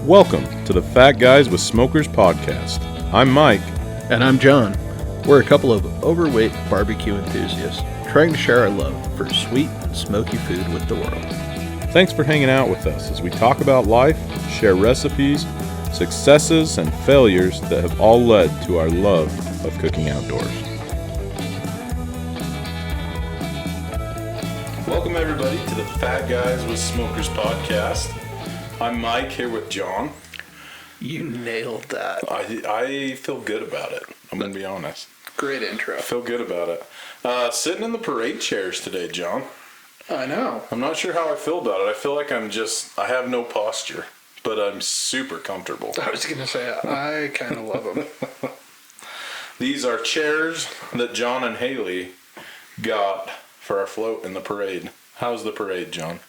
Welcome to the Fat Guys with Smokers podcast. I'm Mike. And I'm John. We're a couple of overweight barbecue enthusiasts trying to share our love for sweet and smoky food with the world. Thanks for hanging out with us as we talk about life, share recipes, successes, and failures that have all led to our love of cooking outdoors. Welcome everybody to the Fat Guys with Smokers podcast. I'm Mike here with John. You nailed that. I feel good about it. I'm going to be honest. Great intro. I feel good about it. Sitting in the parade chairs today, John. I know. I'm not sure how I feel about it. I feel like I have no posture, but I'm super comfortable. I was going to say, I kind of love them. These are chairs that John and Haley got for our float in the parade. How's the parade, John?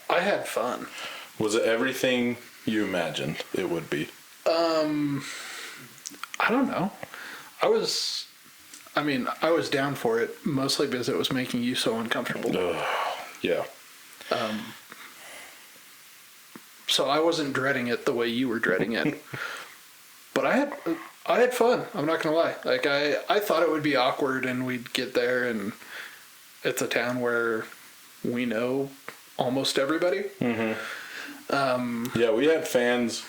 I had fun. Was it everything you imagined it would be? I don't know. I was down for it, mostly because it was making you so uncomfortable. Yeah. So I wasn't dreading it the way you were dreading it. But I had fun. I'm not going to lie. Like, I thought it would be awkward and we'd get there and it's a town where we know almost everybody. Mm-hmm. Yeah, we had fans,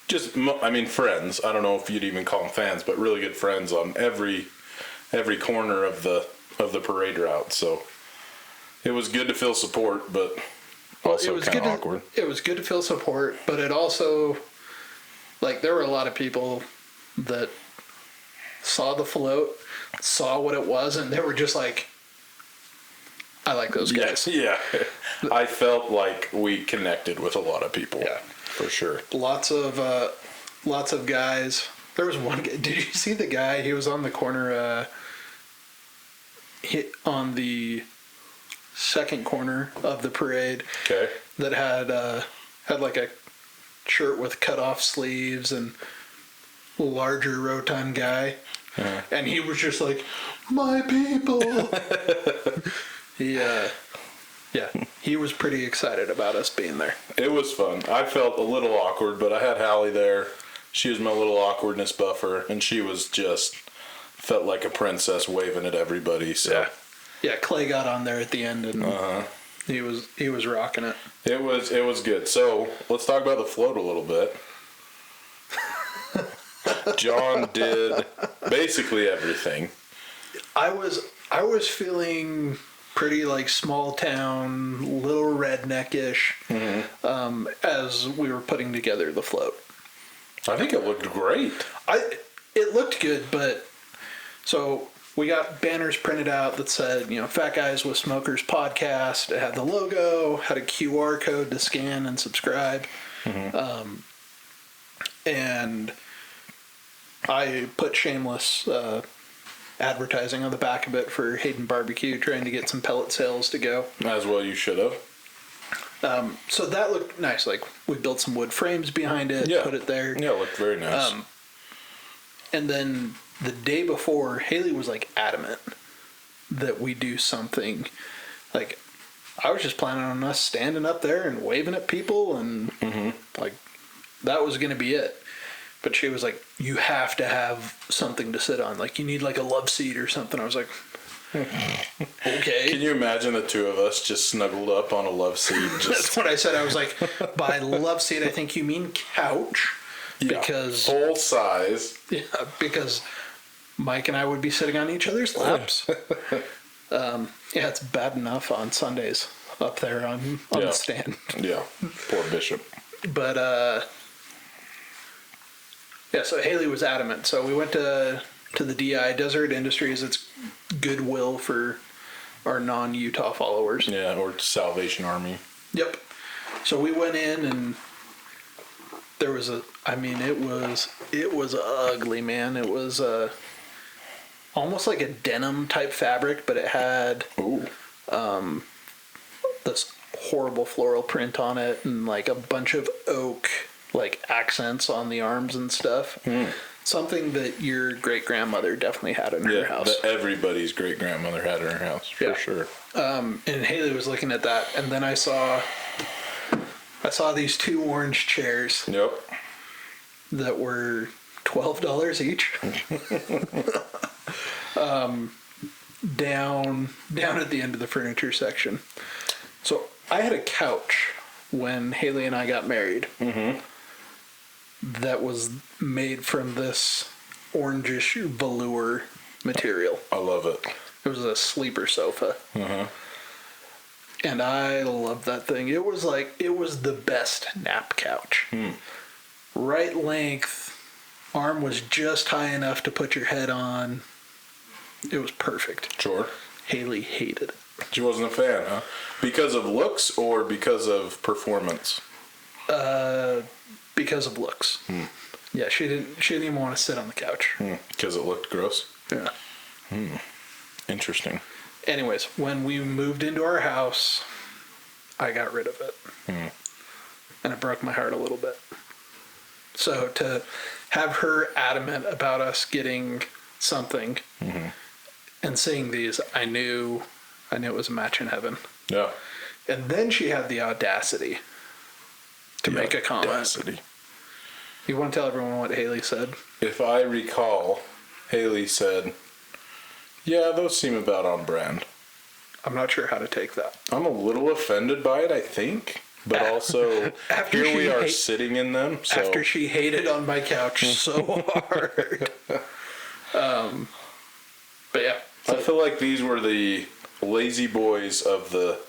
friends. I don't know if you'd even call them fans, but really good friends on every corner of the parade route. So it was good to feel support, but also kind of awkward. It was good to feel support, but it also, like, there were a lot of people that saw the float, saw what it was, and they were just like, I like those guys. Yeah. I felt like we connected with a lot of people. Yeah. For sure. Lots of guys. There was one guy. Did you see the guy? He was on the corner, on the second corner of the parade. Okay. That had like a shirt with cut off sleeves and larger rotund guy. Uh-huh. And he was just like, my people. He was pretty excited about us being there. It was fun. I felt a little awkward, but I had Hallie there. She was my little awkwardness buffer, and she was just felt like a princess waving at everybody. So yeah. Clay got on there at the end, and he was rocking it. It was good. So let's talk about the float a little bit. John did basically everything. I was feeling pretty like small town, little redneckish, as we were putting together the float. I think it looked great. It looked good, but so we got banners printed out that said, Fat Guys with Smokers podcast. It had the logo, had a QR code to scan and subscribe, and I put shameless advertising on the back of it for Hayden Barbecue, trying to get some pellet sales to go. As well you should have. So that looked nice. Like, we built some wood frames behind it, put it there. Yeah, it looked very nice. And then the day before, Haley was like adamant that we do something. Like, I was just planning on us standing up there and waving at people, and like, that was going to be it. But she was like, you have to have something to sit on. Like, you need like a love seat or something. I was like, okay. Can you imagine the two of us just snuggled up on a love seat? That's what I said. I was like, by love seat, I think you mean couch. Yeah, because full size. Yeah, because Mike and I would be sitting on each other's laps. It's bad enough on Sundays up there on the stand. Yeah, poor Bishop. But, so Haley was adamant. So we went to the DI, Desert Industries. It's Goodwill for our non-Utah followers. Yeah, or Salvation Army. Yep. So we went in, and there was it was ugly, man. It was almost like a denim type fabric, but it had this horrible floral print on it, and like a bunch of oak like accents on the arms and stuff. Something that your great grandmother definitely had in her house. That everybody's great grandmother had in her house for sure. And Haley was looking at that, and then I saw saw these 2 orange chairs. Yep. That were $12 each. Down at the end of the furniture section. So I had a couch when Haley and I got married. Mm-hmm. That was made from this orangish velour material. I love it. It was a sleeper sofa. Uh-huh. And I loved that thing. It was the best nap couch. Right length, arm was just high enough to put your head on. It was perfect. Sure. Haley hated it. She wasn't a fan, huh? Because of looks or because of performance? Because of looks. Yeah, she didn't even want to sit on the couch. Because it looked gross? Yeah. Interesting. Anyways, when we moved into our house, I got rid of it. And it broke my heart a little bit. So to have her adamant about us getting something and seeing these, I knew it was a match in heaven. Yeah. And then she had the audacity to make a comment. Audacity. You want to tell everyone what Haley said? If I recall, Haley said, "Yeah, those seem about on brand." I'm not sure how to take that. I'm a little offended by it, I think. But also, here we are sitting in them. So. After she hated on my couch so hard. But yeah. I feel like these were the lazy boys of the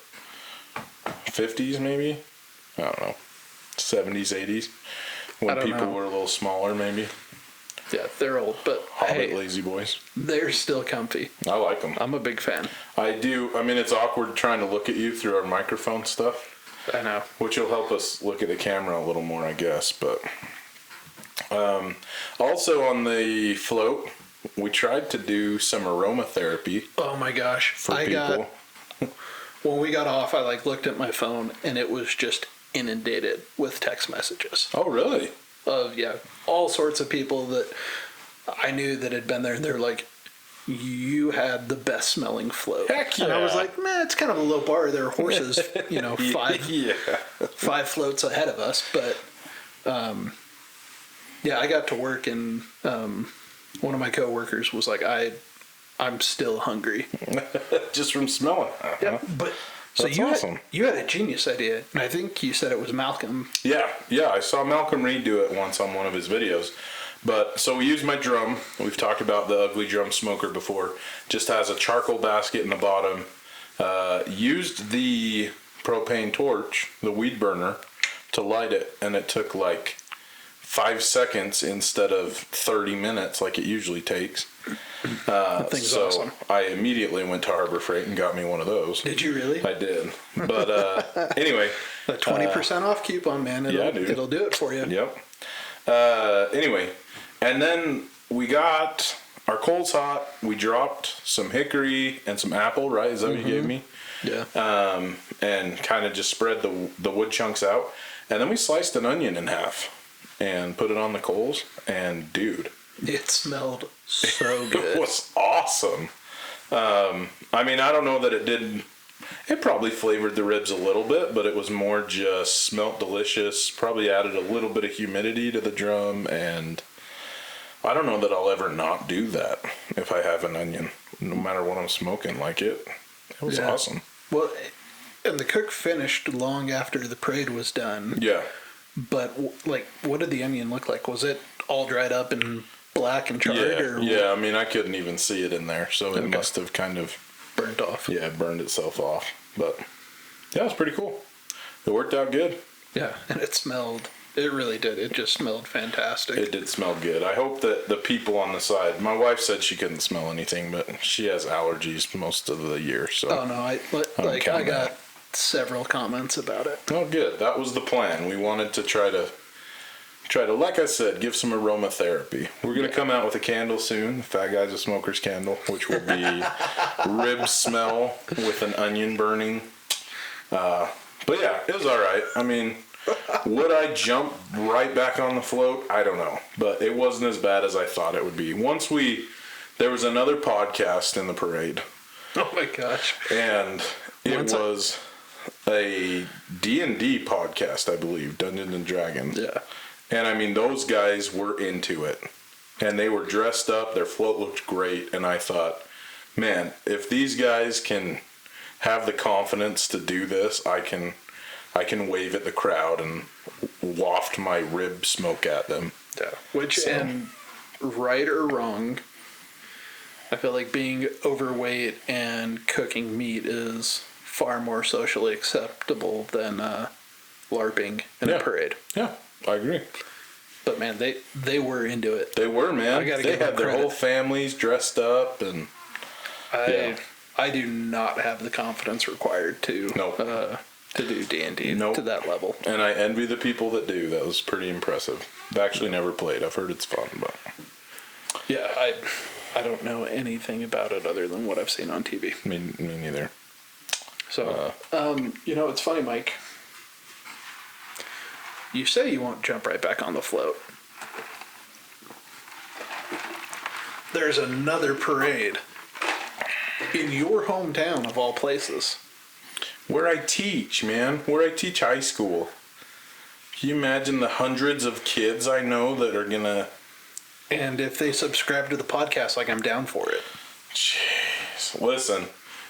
50s, maybe? I don't know. 70s, 80s? When people were a little smaller, maybe? Yeah, they're old, but Hobbit lazy boys. They're still comfy. I like them. I'm a big fan. I do. I mean, it's awkward trying to look at you through our microphone stuff. I know. Which will help us look at the camera a little more, I guess. But also on the float, we tried to do some aromatherapy. Oh my gosh. For people. When we got off, I looked at my phone and it was just inundated with text messages. Oh, really? Of all sorts of people that I knew that had been there, and they're like, "You had the best smelling float." Heck yeah! And I was like, "Man, it's kind of a low bar. There are horses, five floats ahead of us." But I got to work, and one of my coworkers was like, "I'm still hungry," just from smelling. Yeah, but. So That's awesome. You had a genius idea, and I think you said it was Malcolm. Yeah, I saw Malcolm Reed do it once on one of his videos. But so we used my drum. We've talked about the ugly drum smoker before. Just has a charcoal basket in the bottom. Used the propane torch, the weed burner, to light it, and it took 5 seconds instead of 30 minutes like it usually takes. That thing's awesome. I immediately went to Harbor Freight and got me one of those. Did you really? I did. But anyway. The 20% off coupon, man. It'll do it for you. Yep. Anyway, and then we got our coals hot. We dropped some hickory and some apple, right? Is that what you gave me? Yeah. And kind of just spread the wood chunks out. And then we sliced an onion in half and put it on the coals. And dude. It smelled so good. It was awesome. I mean, I don't know that it did. It probably flavored the ribs a little bit, but it was more just smelt delicious. Probably added a little bit of humidity to the drum, and I don't know that I'll ever not do that if I have an onion, no matter what I'm smoking. It was awesome. Well, and the cook finished long after the parade was done. Yeah. But what did the onion look like? Was it all dried up and black and charred? Yeah. I mean, I couldn't even see it in there, so it must have kind of burnt off. Yeah, it burned itself off. But yeah, it was pretty cool. It worked out good. Yeah, and it really did. It just smelled fantastic. It did smell good. I hope that the people on the side, my wife said she couldn't smell anything, but she has allergies most of the year. So oh no, I got several comments about it. Oh, good. That was the plan. We wanted to try to, like I said, give some aromatherapy. We're going to come out with a candle soon, the Fat Guys of Smokers candle, which will be rib smell with an onion burning. But yeah, it was all right. I mean, would I jump right back on the float? I don't know. But it wasn't as bad as I thought it would be. There was another podcast in the parade. Oh my gosh. And it was a D&D podcast, I believe, Dungeons and Dragons. Yeah. And I mean, those guys were into it. And they were dressed up, their float looked great, and I thought, man, if these guys can have the confidence to do this, I can wave at the crowd and waft my rib smoke at them. Yeah. Which, and right or wrong, I feel like being overweight and cooking meat is far more socially acceptable than LARPing in a parade. Yeah, I agree. But man, they were into it. They were, man. They had their whole families dressed up, and I do not have the confidence required to do D&D to that level. And I envy the people that do. That was pretty impressive. I've actually never played. I've heard it's fun, but yeah, I don't know anything about it other than what I've seen on TV. Me neither. So, it's funny, Mike. You say you won't jump right back on the float. There's another parade in your hometown, of all places. Where I teach, man. Where I teach high school. Can you imagine the hundreds of kids I know that are gonna... And if they subscribe to the podcast, I'm down for it. Jeez. Listen,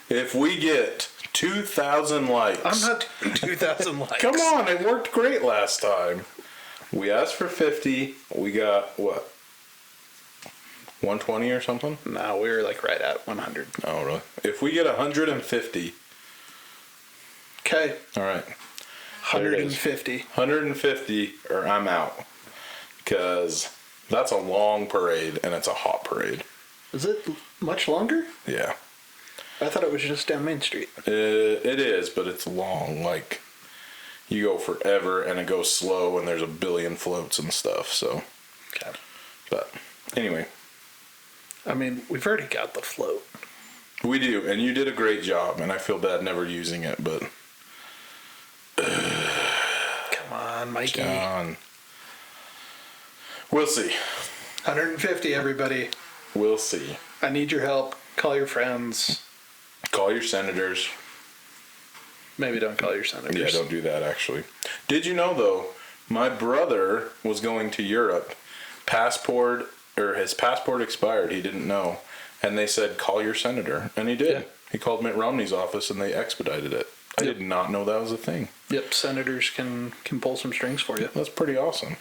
if we get 2,000 likes... I'm not doing 2,000 likes. Come on, it worked great last time. We asked for 50. We got, what? 120 or something? No, we were right at 100. Oh, really? If we get 150... Okay. All right. 150. 150 or I'm out. Because that's a long parade and it's a hot parade. Is it much longer? Yeah. I thought it was just down Main Street. It is, but it's long. You go forever and it goes slow and there's a billion floats and stuff, so. Okay. But anyway. I mean, we've already got the float. We do, and you did a great job, and I feel bad never using it, but... Come on, Mikey. John. We'll see. 150, everybody. We'll see. I need your help. Call your friends. Call your senators. Maybe don't call your senators. Yeah, don't do that, actually. Did you know, though, my brother was going to Europe. His passport expired. He didn't know. And they said, call your senator. And he did. Yeah. He called Mitt Romney's office, and they expedited it. I did not know that was a thing. Yep, senators can pull some strings for you. That's pretty awesome.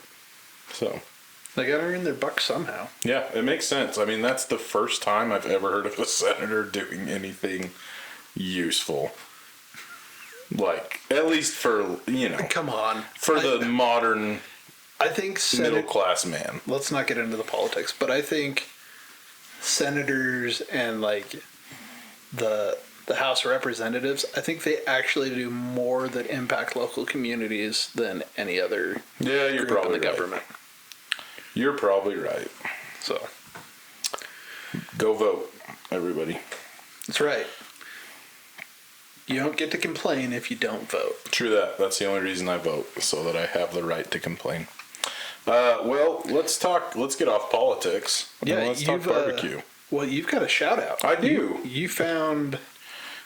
So... They got to earn their bucks somehow. Yeah, it makes sense. I mean, that's the first time I've ever heard of a senator doing anything useful. At least for, Come on. For the modern I think middle-class man. Let's not get into the politics, but I think senators and, the House of Representatives, I think they actually do more that impact local communities than any other you're group probably in the right. government. You're probably right. So, go vote, everybody. That's right. You don't get to complain if you don't vote. True that. That's the only reason I vote, so that I have the right to complain. Well, let's get off politics. Yeah, let's talk barbecue. Well, you've got a shout out. I do. You found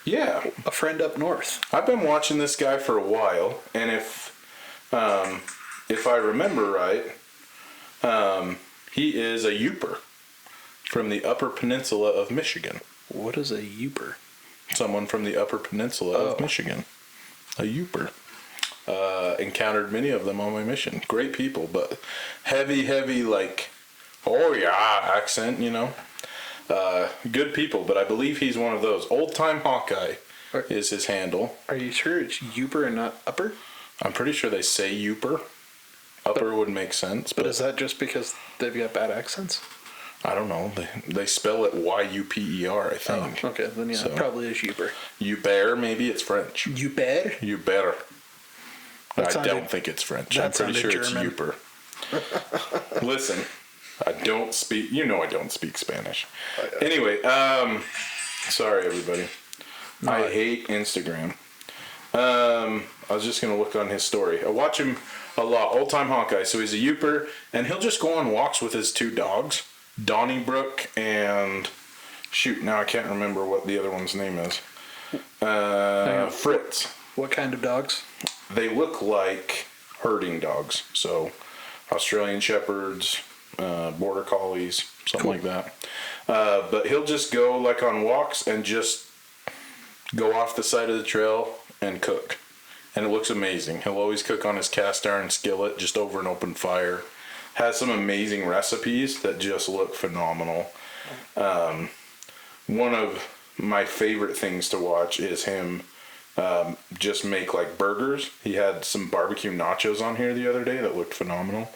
a friend up north. I've been watching this guy for a while, and if I remember right, he is a Youper from the Upper Peninsula of Michigan. What is a Youper? Someone from the Upper Peninsula of Michigan. A Youper. Encountered many of them on my mission. Great people, but heavy, accent, good people, but I believe he's one of those. Old-time Hawkeye is his handle. Are you sure it's Youper and not Upper? I'm pretty sure they say Youper. Upper would make sense. But is that just because they've got bad accents? I don't know. They spell it Y-U-P-E-R, I think. Oh, okay. Then it probably is Youper. Youper, maybe it's French. Youper? Youper. I don't think it's French. I'm pretty sure German. It's Youper. Listen, I don't speak Spanish. Anyway, sorry everybody. No, I hate Instagram. I was just going to look on his story. I watch him a lot. Old-time Hawkeye. So he's a Youper, and he'll just go on walks with his two dogs, Donnybrook and... Shoot, now I can't remember what the other one's name is. Fritz. What kind of dogs? They look like herding dogs. So Australian Shepherds, Border Collies, something like that. But he'll just go like on walks and just go off the side of the trail and cook. And it looks amazing. He'll always cook on his cast iron skillet just over an open fire. Has some amazing recipes that just look phenomenal. One of my favorite things to watch is him just make like burgers. He had some barbecue nachos on here the other day that looked phenomenal.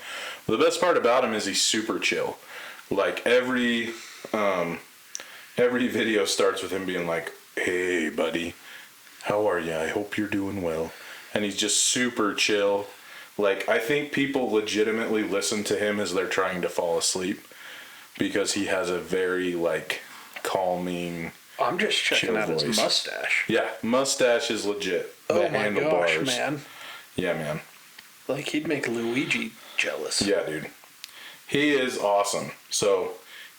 The best part about him is he's super chill. Like every video starts with him being like, "Hey buddy, how are you? I hope you're doing well." And he's just super chill. Like, I think people legitimately listen to him as they're trying to fall asleep because he has a very like calming, I'm just checking out voice. His mustache. Yeah, mustache is legit. Oh The my handlebars. gosh, man. Yeah, man. Like, he'd make Luigi jealous. Yeah, dude. He is awesome. So,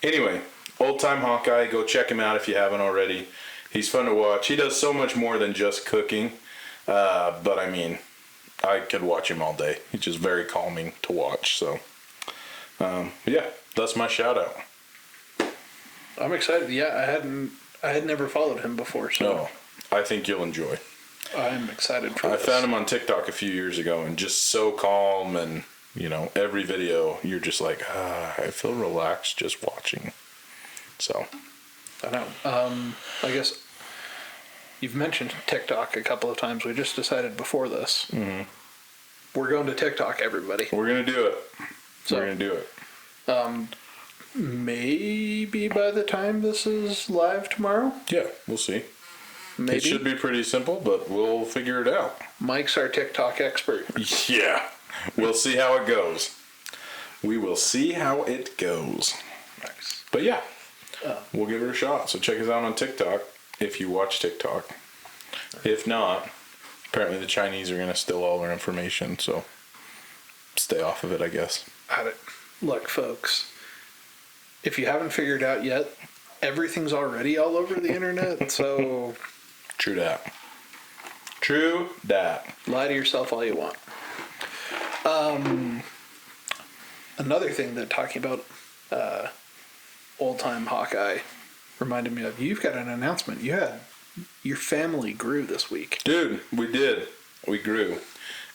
anyway, Old Time Hawkeye, go check him out if you haven't already. He's fun to watch. He does so much more than just cooking. But I mean, I could watch him all day. He's just very calming to watch. So, yeah, that's my shout out. I'm excited. Yeah, I had never followed him before, so I think you'll enjoy. I'm excited for this. I found him on TikTok a few years ago and just so calm, and you know, every video you're just like, I feel relaxed just watching. So I know. I guess you've mentioned TikTok a couple of times. We just decided before this. Mm-hmm. We're going to TikTok, everybody. We're gonna do it. So, we're gonna do it. Maybe by the time this is live tomorrow. Yeah, we'll see. Maybe. It should be pretty simple, but we'll figure it out. Mike's our TikTok expert. Yeah, we'll see how it goes. We will see how it goes. Nice. But yeah, we'll give it a shot. So check us out on TikTok if you watch TikTok. If not, apparently the Chinese are going to steal all our information, so stay off of it, I guess. Look, folks, if you haven't figured out yet, everything's already all over the internet, so... True that. True that. Lie to yourself all you want. Another thing that talking about Old Time Hawkeye reminded me of, you've got an announcement. Your family grew this week. Dude, we did. We grew.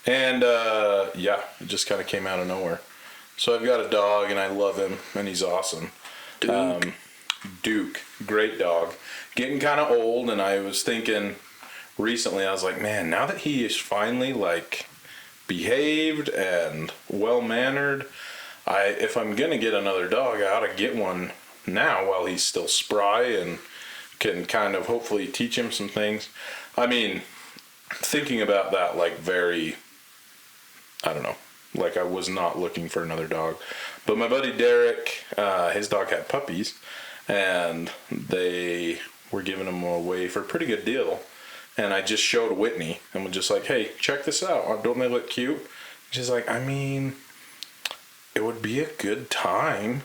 And, yeah, it just kind of came out of nowhere. So I've got a dog, and I love him, and he's awesome. Duke. Great dog. Getting kind of old, and I was thinking recently, I was like, man, now that he is finally, like, behaved and well-mannered, if I'm going to get another dog, I ought to get one now while he's still spry and can kind of hopefully teach him some things. I mean, thinking about that, like, very, I don't know, like I was not looking for another dog. But my buddy Derek, his dog had puppies, and they were giving them away for a pretty good deal. And I just showed Whitney and was just like, hey, check this out. Don't they look cute? She's like, I mean, it would be a good time.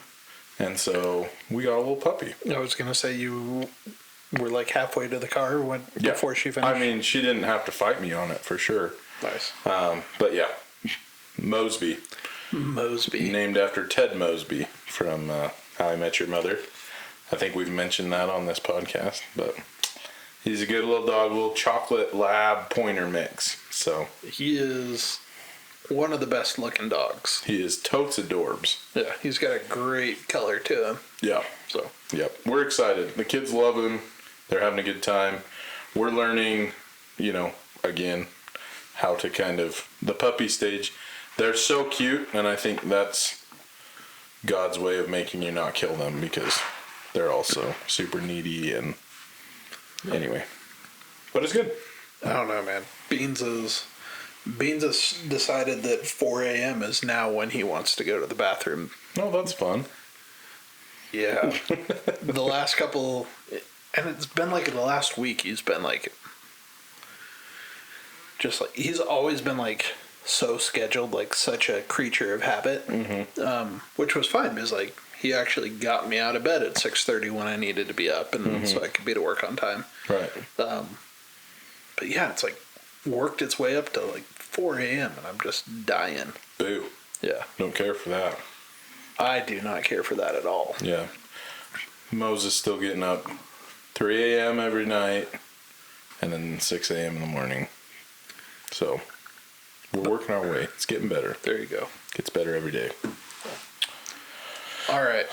And so we got a little puppy. I was going to say you were like halfway to the car before she finished. I mean, she didn't have to fight me on it for sure. Nice. But yeah, Mosby. Named after Ted Mosby from How I Met Your Mother. I think we've mentioned that on this podcast, but he's a good little dog, little chocolate lab pointer mix. So he is one of the best looking dogs. He is totes adorbs. Yeah, he's got a great color to him. Yeah. So yep, we're excited. The kids love him. They're having a good time. We're learning, again, how to kind of the puppy stage. They're so cute, and I think that's God's way of making you not kill them because they're also super needy and anyway. But it's good. I don't know, man. Beans has decided that 4 a.m. is now when he wants to go to the bathroom. Oh, that's fun. Yeah. The last couple, and it's been like the last week, he's been like, just like, he's always been like so scheduled, like such a creature of habit, which was fine because like he actually got me out of bed at 6:30 when I needed to be up, and so I could be to work on time. Right. But yeah, it's like worked its way up to like 4 a.m. and I'm just dying. Boo. Yeah. Don't care for that. I do not care for that at all. Yeah. Moses still getting up 3 a.m. every night and then 6 a.m. in the morning. So we're working our way. It's getting better. There you go. Gets better every day. All right.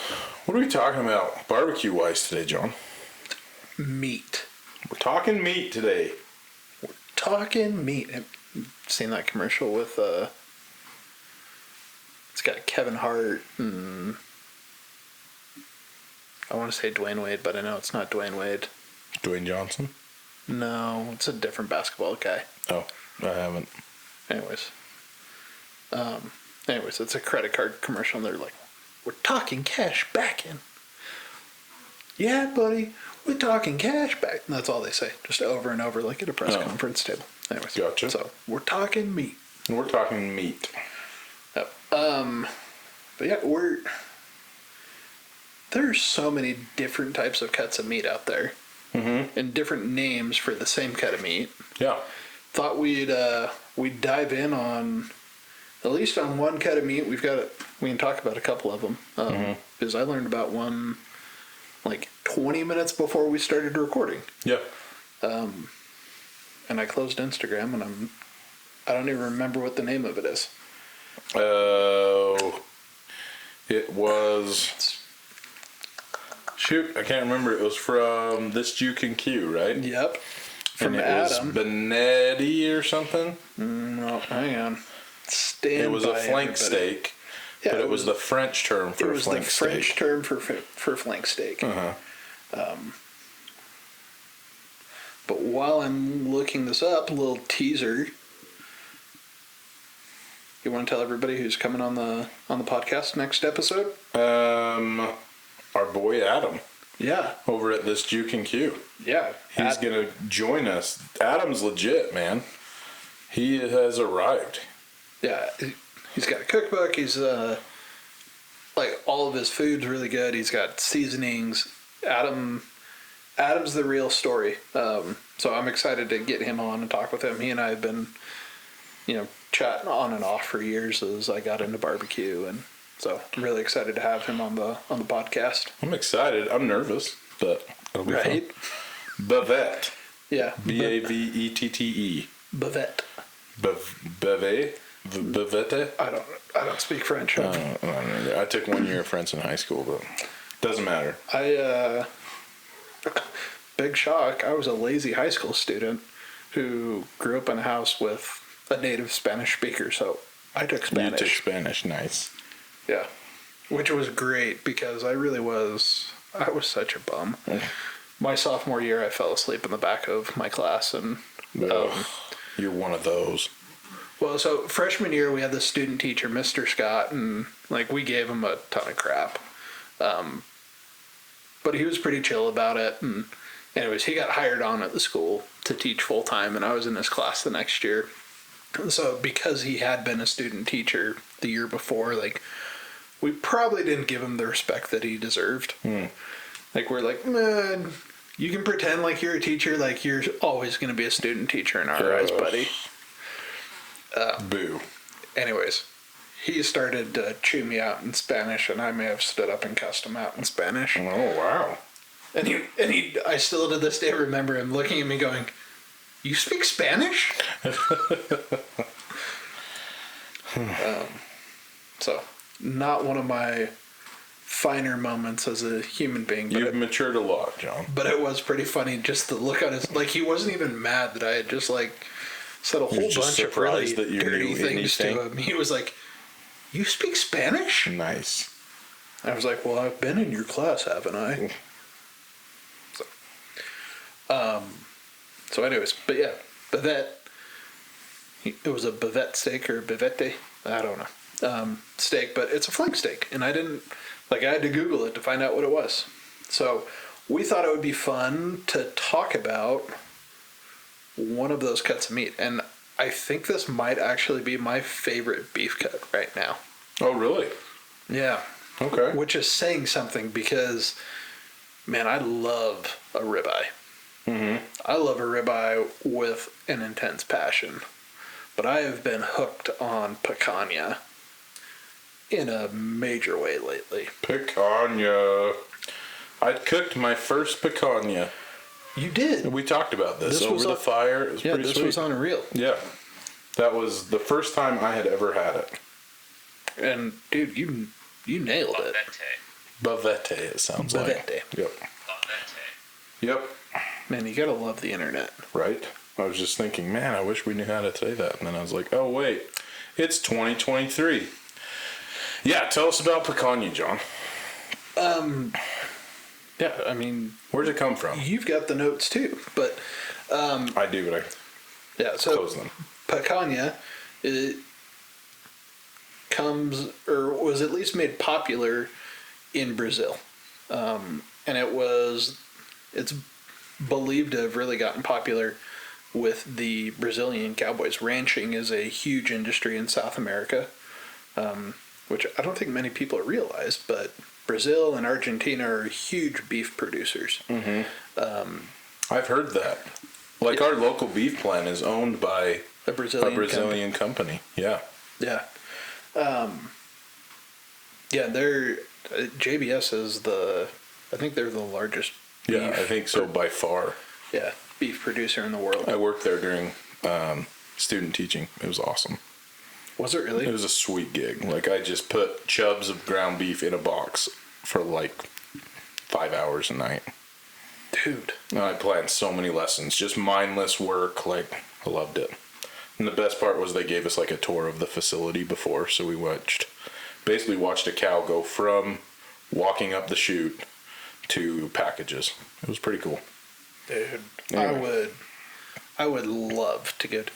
What are we talking about barbecue-wise today, John? Meat. We're talking meat today. Talking meat. Have you seen that commercial with it's got Kevin Hart and I want to say Dwayne Wade, but I know it's not Dwayne Wade. Dwayne Johnson? No, it's a different basketball guy. Oh, I haven't. Anyways, it's a credit card commercial, and they're like, "We're talking cash backing." Yeah, buddy, we're talking cash back. And that's all they say, just over and over, like at a press conference table. Anyways, gotcha. So we're talking meat. We're talking meat. Yep. But yeah, there's so many different types of cuts of meat out there, and different names for the same cut of meat. Yeah. Thought we'd dive in on at least on one cut of meat. We can talk about a couple of them because I learned about one like 20 minutes before we started recording. Yeah. And I closed Instagram and I don't even remember what the name of it is. It was... Shoot, I can't remember. It was from This Juke and Q, right? Yep. From and it Adam. was Benetti or something? No, hang on. It was a flank steak, yeah, but it was the French term for a flank steak. It was the French term for flank steak. But while I'm looking this up, a little teaser. You want to tell everybody who's coming on the podcast next episode? Our boy Adam. Yeah. Over at This Juke and Q. Yeah. He's going to join us. Adam's legit, man. He has arrived. Yeah. He's got a cookbook. He's, like, all of his food's really good. He's got seasonings. Adam's the real story. So I'm excited to get him on and talk with him. He and I have been, chatting on and off for years as I got into barbecue, and so I'm really excited to have him on the podcast. I'm excited. I'm nervous, but it'll be fun. Bavette. Yeah. Bavette. Bavette. Bavette? I don't speak French. I took 1 year of French in high school, but doesn't matter. Big shock. I was a lazy high school student who grew up in a house with a native Spanish speaker, so I took Spanish. You took Spanish, nice. Yeah. Which was great because I was such a bum. My sophomore year, I fell asleep in the back of my class, and you're one of those. Well, so freshman year, we had this student teacher, Mr. Scott, and like we gave him a ton of crap. But he was pretty chill about it, and anyways, he got hired on at the school to teach full time, and I was in his class the next year. So because he had been a student teacher the year before, like, we probably didn't give him the respect that he deserved. Like, we're like, man, you can pretend like you're a teacher, like you're always going to be a student teacher in our eyes, buddy. Boo. Anyways, he started to chew me out in Spanish, and I may have stood up and cussed him out in Spanish. Oh, wow. And I still to this day remember him looking at me going, "You speak Spanish?" So, not one of my finer moments as a human being. You've matured a lot, John. But it was pretty funny just the look on his... Like, he wasn't even mad that I had just, like, said a whole bunch of really dirty things to him. He was like, "You speak Spanish?" Nice. I was like, "Well, I've been in your class, haven't I?" So anyways, but yeah, bavette. It was a bavette steak or bavette. I don't know. Steak, but it's a flank steak. And I had to Google it to find out what it was. So we thought it would be fun to talk about one of those cuts of meat. And I think this might actually be my favorite beef cut right now. Oh, really? Yeah. Okay. Which is saying something because, man, I love a ribeye. I love a ribeye with an intense passion, but I have been hooked on picanha in a major way lately. Picanha. I cooked my first picanha. You did? We talked about this over the fire. It was pretty this sweet. was unreal. Yeah. That was the first time I had ever had it. And, dude, you nailed it. Bavette, it sounds like. Yep. Yep. Man, you gotta love the internet. Right? I was just thinking, man, I wish we knew how to say that. And then I was like, oh, wait. It's 2023. Yeah, tell us about picanha, John. Yeah, I mean... Where'd it come from? You've got the notes, too, but... I do, but yeah, so close them. Picanha, it comes, or was at least made popular in Brazil. And it's believed to have really gotten popular with the Brazilian cowboys. Ranching is a huge industry in South America, which I don't think many people realize, but Brazil and Argentina are huge beef producers. Mm-hmm. I've heard that. Like our local beef plant is owned by a Brazilian company. Yeah. Yeah. They're JBS is I think they're the largest beef. Yeah, I think so by far. Yeah, beef producer in the world. I worked there during student teaching. It was awesome. Was it really? It was a sweet gig. Like I just put chubs of ground beef in a box for like 5 hours a night. Dude. And I planned so many lessons. Just mindless work. Like, I loved it. And the best part was they gave us like a tour of the facility before. So we basically watched a cow go from walking up the chute to packages. It was pretty cool. Dude, Anyway. I would love to go to...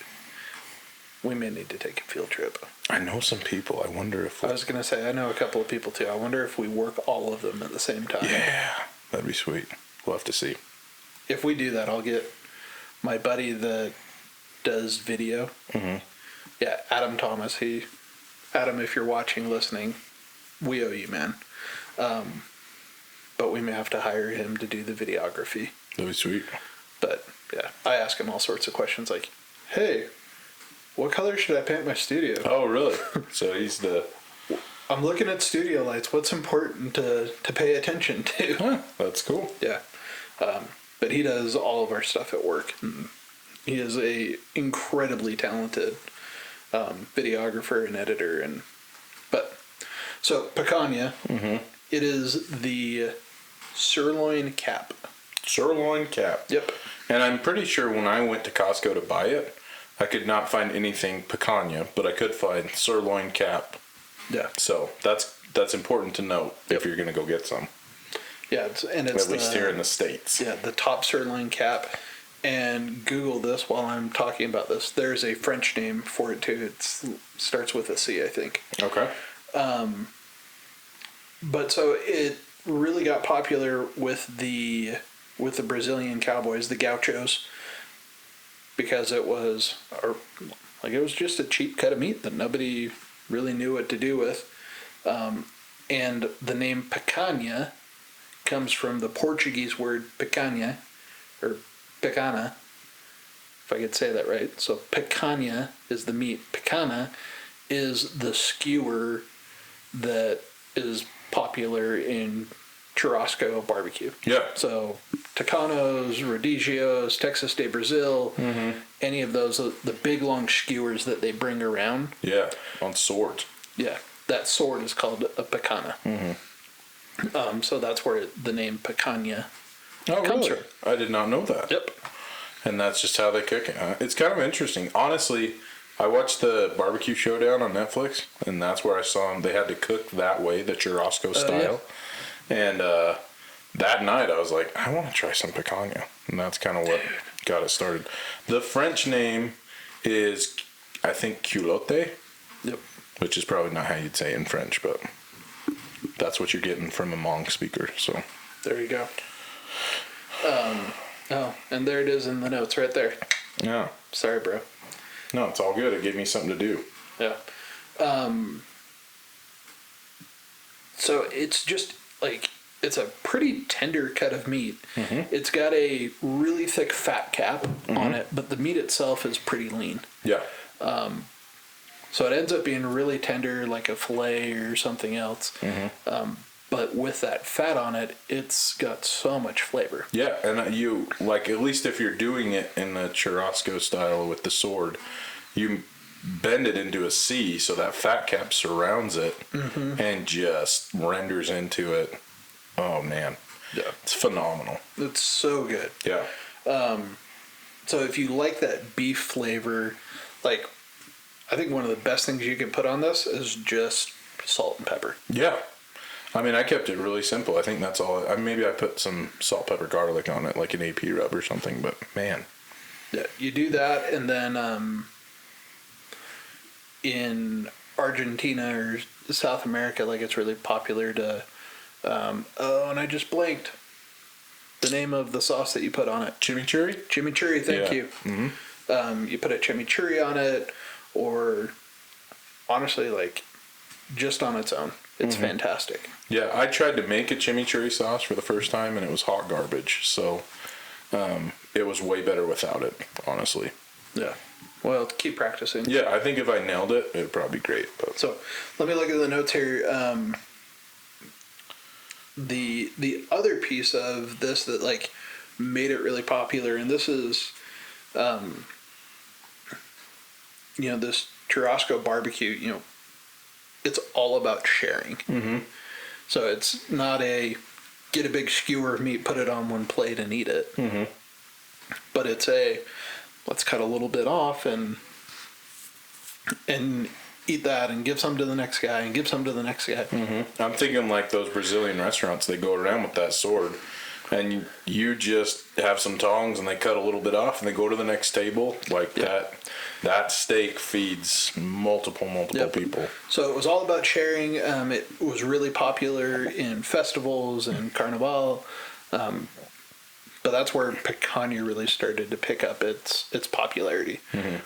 We may need to take a field trip. I know some people. I wonder if... I was going to say, I know a couple of people too. I wonder if we work all of them at the same time. Yeah, that'd be sweet. We'll have to see. If we do that, I'll get my buddy that does video. Mm-hmm. Yeah, Adam Thomas. Adam, if you're watching, listening, we owe you, man. But we may have to hire him to do the videography. That'd be sweet. But yeah, I ask him all sorts of questions like, hey, what color should I paint my studio? Oh, really? So he's I'm looking at studio lights. What's important to pay attention to? Huh, that's cool. Yeah. But he does all of our stuff at work. And he is a incredibly talented videographer and editor. So picanha, Mm-hmm. it is the sirloin cap. Sirloin cap. Yep. And I'm pretty sure when I went to Costco to buy it, I could not find anything picanha, but I could find sirloin cap. Yeah. So that's important to note if you're going to go get some. Yeah, it's at least here in the States. Yeah, the top sirloin cap. And Google this while I'm talking about this. There's a French name for it too. It starts with a C, I think. Okay. But so it really got popular with the Brazilian cowboys, the gauchos, because it was just a cheap cut of meat that nobody really knew what to do with. And the name picanha comes from the Portuguese word picanha, or picana, if I could say that right. So picanha is the meat. Picana is the skewer that is popular in churrasco barbecue. Yeah. So Tucanos, Rodigios, Texas de Brazil, any of those, the big long skewers that they bring around. Yeah, on swords. Yeah, that sword is called a picana. Mm-hmm. So that's where the name picanha comes from. I did not know that. Yep. And that's just how they cook it. Huh? It's kind of interesting. Honestly, I watched the Barbecue Showdown on Netflix, and that's where I saw them. They had to cook that way, the churrasco style. Yeah. And that night, I was like, I want to try some picanha. And that's kind of what got it started. The French name is, I think, culotte. Yep. Which is probably not how you'd say it in French, but that's what you're getting from a Hmong speaker. So there you go. And there it is in the notes right there. Yeah. Sorry, bro. No, it's all good. It gave me something to do. Yeah. So it's just like it's a pretty tender cut of meat. It's got a really thick fat cap on it, but the meat itself is pretty lean. Yeah. So it ends up being really tender, like a filet or something else. But with that fat on it, it's got so much flavor. Yeah, and you, like, at least if you're doing it in the churrasco style with the sword, you bend it into a C so that fat cap surrounds it and just renders into it. Oh, man. Yeah. It's phenomenal. It's so good. Yeah. So if you like that beef flavor, like, I think one of the best things you can put on this is just salt and pepper. Yeah. I mean, I kept it really simple. I think that's all. Maybe I put some salt, pepper, garlic on it, like an AP rub or something, but man. Yeah, you do that, and then in Argentina or South America, like, it's really popular to, and I just blanked the name of the sauce that you put on it. Chimichurri? Chimichurri, thank you. You put a chimichurri on it, or honestly, like, just on its own. It's fantastic. Yeah, I tried to make a chimichurri sauce for the first time, and it was hot garbage. So it was way better without it, honestly. Yeah. Well, keep practicing. Yeah, I think if I nailed it, it would probably be great. But. So let me look at the notes here. The other piece of this that, like, made it really popular, and this is, this churrasco barbecue, it's all about sharing. So it's not a get a big skewer of meat, put it on one plate and eat it. But it's a let's cut a little bit off and eat that and give some to the next guy and give some to the next guy. I'm thinking like those Brazilian restaurants, they go around with that sword and you just have some tongs and they cut a little bit off and they go to the next table like that steak feeds multiple people. So it was all about sharing. It was really popular in festivals and Carnival. But that's where picanha really started to pick up its popularity.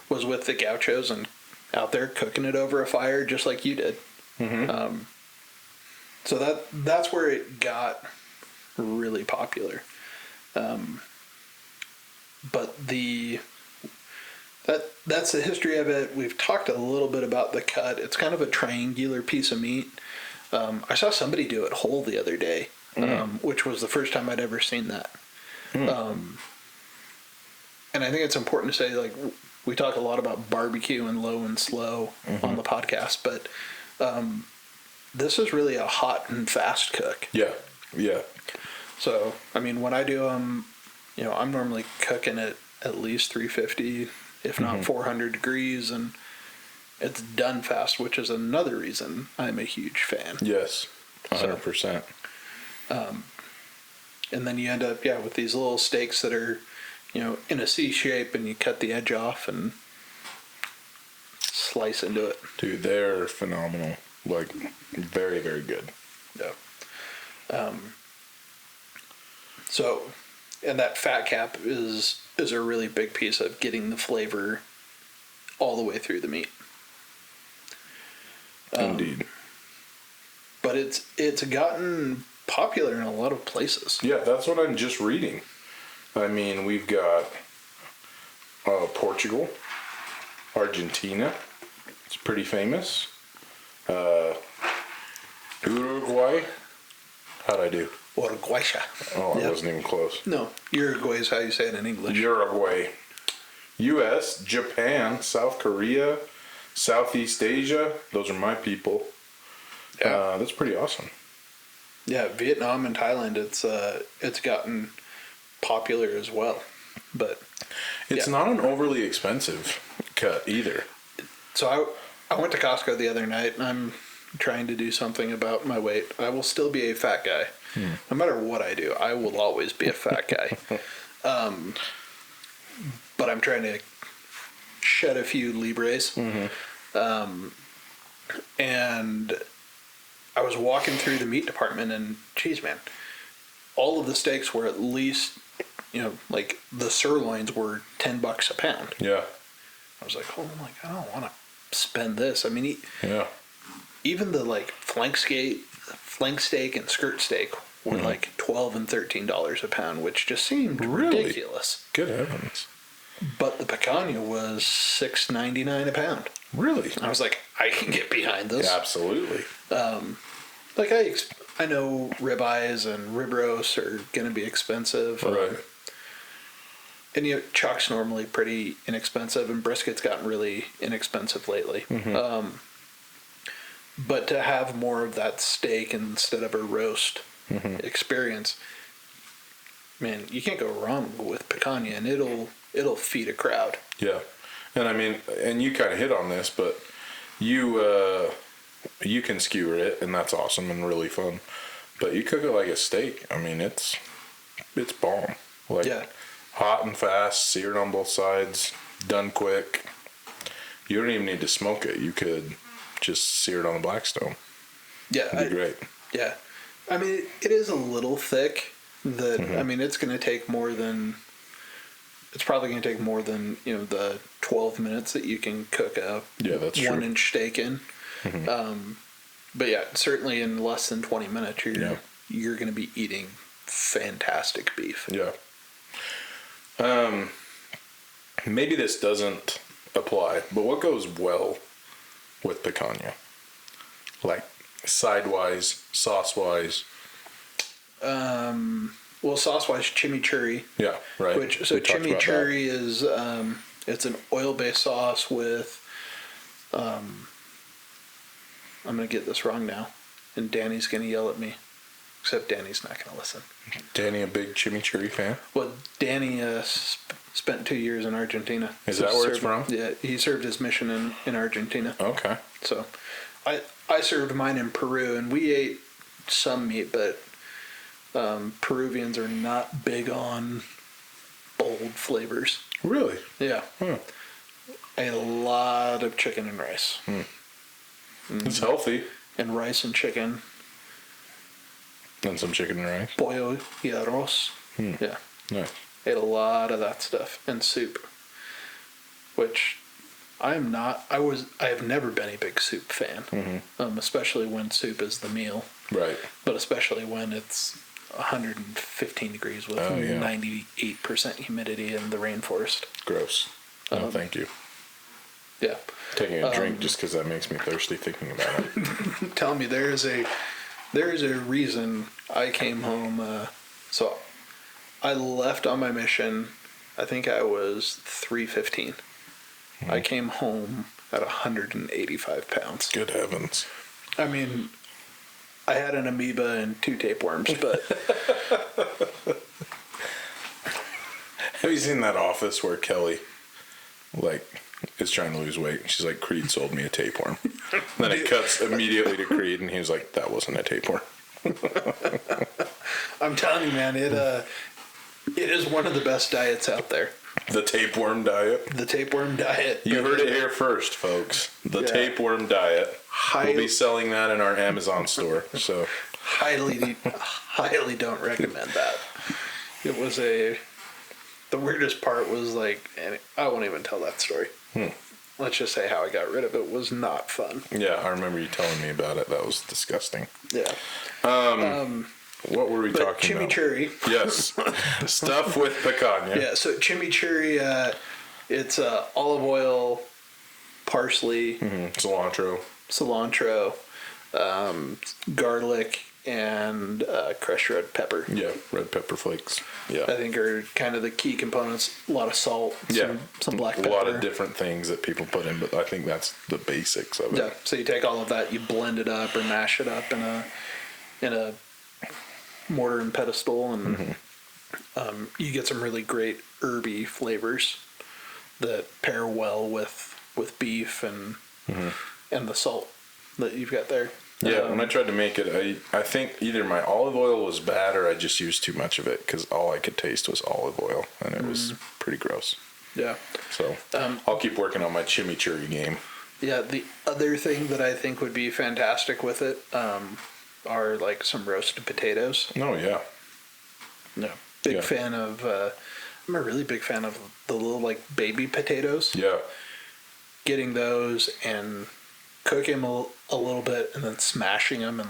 Was with the gauchos and out there cooking it over a fire just like you did. So that's where it got really popular. But that's the history of it. We've talked a little bit about the cut. It's kind of a triangular piece of meat. I saw somebody do it whole the other day, which was the first time I'd ever seen that. And I think it's important to say, like, we talk a lot about barbecue and low and slow on the podcast, but this is really a hot and fast cook. Yeah. So, I mean, when I do them, I'm normally cooking at least 350, if not 400 degrees, and it's done fast, which is another reason I'm a huge fan. Yes, 100%. And then you end up, with these little steaks that are, in a C shape, and you cut the edge off and slice into it. Dude, they're phenomenal. Like, very, very good. Yeah. So, and that fat cap is a really big piece of getting the flavor all the way through the meat. Indeed. But it's gotten popular in a lot of places. Yeah, that's what I'm just reading. I mean, we've got Portugal, Argentina. It's pretty famous. Uruguay. How'd I do? Uruguaysha. Oh, I wasn't even close. No, Uruguay is how you say it in English. Uruguay. U.S., Japan, South Korea, Southeast Asia. Those are my people. Yeah. That's pretty awesome. Yeah, Vietnam and Thailand, it's gotten popular as well. But it's not an overly expensive cut either. So I went to Costco the other night, and I'm trying to do something about my weight. I will still be a fat guy. No matter what I do, I will always be a fat guy. But I'm trying to shed a few libres. And I was walking through the meat department, and geez, man, all of the steaks were at least, like the sirloins were $10 a pound. Yeah. I was like, oh, I don't want to spend this. I mean, even the like flank steak and skirt steak were like $12 and $13 a pound, which just seemed Really? ridiculous. Good heavens. But the picanha was $6.99 a pound. Really? I was like, I can get behind this. Yeah, absolutely. Like I know ribeyes and rib roasts are going to be expensive. Right. And chuck's normally pretty inexpensive, and brisket's gotten really inexpensive lately. But to have more of that steak instead of a roast experience, man, you can't go wrong with picanha, and it'll feed a crowd. Yeah. And I mean, and you kind of hit on this, but you can skewer it, and that's awesome and really fun. But you cook it like a steak. I mean, it's bomb. Like, hot and fast, seared on both sides, done quick. You don't even need to smoke it. You could just sear it on the Blackstone. Yeah. It'd be great. Yeah. I mean, it is a little thick. I mean, it's going to take more than... It's probably going to take more than, the 12 minutes that you can cook a that's 1-inch steak in. But yeah, certainly in less than 20 minutes, you're going to be eating fantastic beef. Yeah. Maybe this doesn't apply, but what goes well with picanha? Like side-wise, sauce-wise? Well, sauce-wise, chimichurri. Yeah, right. Chimichurri is it's an oil-based sauce with I'm going to get this wrong now, and Danny's going to yell at me. Except Danny's not going to listen. Danny, a big chimichurri fan? Well, Danny spent 2 years in Argentina. Is that where it's from? Yeah, he served his mission in Argentina. Okay. So, I served mine in Peru, and we ate some meat, but Peruvians are not big on bold flavors. Really? Yeah. I ate a lot of chicken and rice. It's healthy. And rice and chicken. And some chicken and rice. Pollo y arroz. Yeah. Nice. Ate a lot of that stuff. And soup. Which I have never been a big soup fan. Especially when soup is the meal. Right. But especially when it's 115 degrees with 98% humidity in the rainforest. Gross. No, thank you. Yeah. Taking a drink just because that makes me thirsty thinking about it. Tell me, there is a reason I came home. So I left on my mission. I think I was 315. I came home at 185 pounds. Good heavens. I mean, I had an amoeba and 2 tapeworms, but... Have you seen that Office where Kelly, is trying to lose weight? She's like, Creed sold me a tapeworm. Then it cuts immediately to Creed, and he was like, that wasn't a tapeworm. I'm telling you, man, it is one of the best diets out there. The tapeworm diet? The tapeworm diet. You heard it here first, folks. The tapeworm diet. We'll be selling that in our Amazon store. So highly don't recommend that. It was the weirdest part was I won't even tell that story. Let's just say how I got rid of it was not fun. Yeah, I remember you telling me about it. That was disgusting. Yeah. What were we talking chimichurri. about? Yes. Stuff with picanha. Yeah, so chimichurri, it's olive oil, parsley, cilantro, garlic, and crushed red pepper. Yeah, red pepper flakes. Yeah. I think are kind of the key components. A lot of salt, some black pepper. A lot of different things that people put in, but I think that's the basics of it. Yeah, so you take all of that, you blend it up or mash it up in a mortar and pestle, and you get some really great herby flavors that pair well with beef and the salt that you've got there. Yeah, when I tried to make it, I think either my olive oil was bad or I just used too much of it because all I could taste was olive oil, and it was pretty gross. Yeah. So I'll keep working on my chimichurri game. Yeah, the other thing that I think would be fantastic with it are some roasted potatoes. Oh, yeah. No. Big fan of, I'm a really big fan of the little baby potatoes. Yeah. Getting those and cooking them a little bit and then smashing them and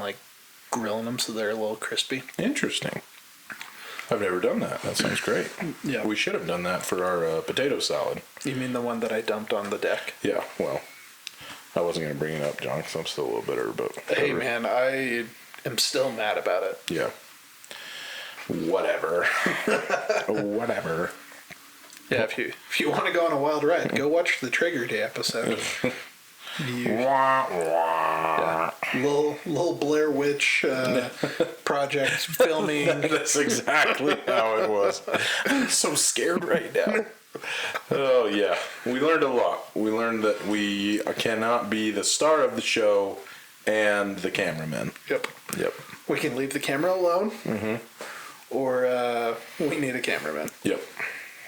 grilling them so they're a little crispy. Interesting. I've never done that. That sounds great. Yeah. We should have done that for our potato salad. You mean the one that I dumped on the deck? Yeah, well, I wasn't going to bring it up, John, because I'm still a little bitter, but... Hey, man, I am still mad about it. Yeah. Whatever. Whatever. Yeah, if you want to go on a wild ride, go watch the Trigger Day episode. Yeah. Little Blair Witch project filming. That's exactly how it was. I'm so scared right now. Oh, yeah. We learned a lot. We learned that we cannot be the star of the show and the cameraman. Yep. Yep. We can leave the camera alone, or we need a cameraman. Yep.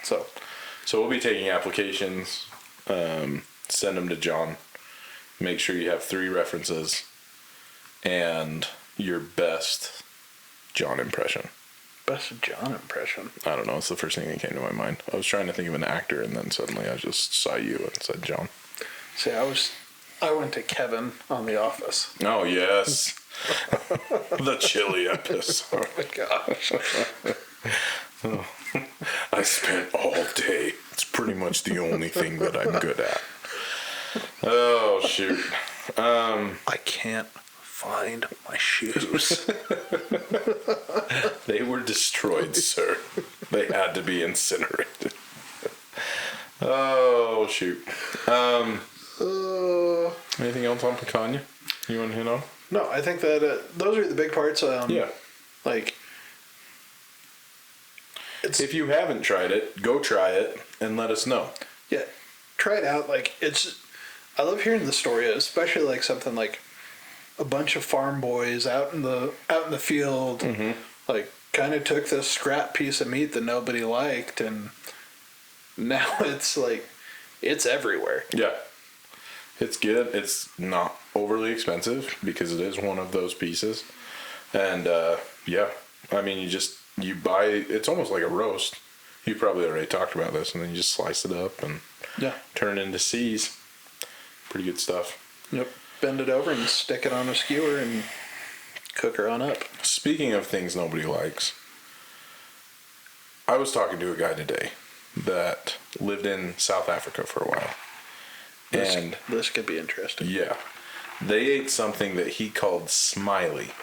So we'll be taking applications, send them to John. Make sure you have 3 references and your best John impression. Best John impression? I don't know. It's the first thing that came to my mind. I was trying to think of an actor, and then suddenly I just saw you and said John. See, I went to Kevin on The Office. Oh, yes. The chili episode. Oh, my gosh. I spent all day. It's pretty much the only thing that I'm good at. Oh, shoot. I can't find my shoes. They were destroyed, sir. They had to be incinerated. Oh, shoot. Anything else on Picanha you want to hit on? No, I think that those are the big parts. Yeah. Like, if you haven't tried it, go try it and let us know. Yeah, try it out. Like, I love hearing the story, especially like something like a bunch of farm boys out in the field, like kind of took this scrap piece of meat that nobody liked, and now it's like it's everywhere. Yeah, it's good. It's not overly expensive because it is one of those pieces, and yeah, I mean you buy. It's almost like a roast. You probably already talked about this, and then you just slice it up and turn it into C's. Pretty good stuff. Yep. Bend it over and stick it on a skewer and cook her on up. Speaking of things nobody likes, I was talking to a guy today that lived in South Africa for a while. This could be interesting. Yeah. They ate something that he called smiley.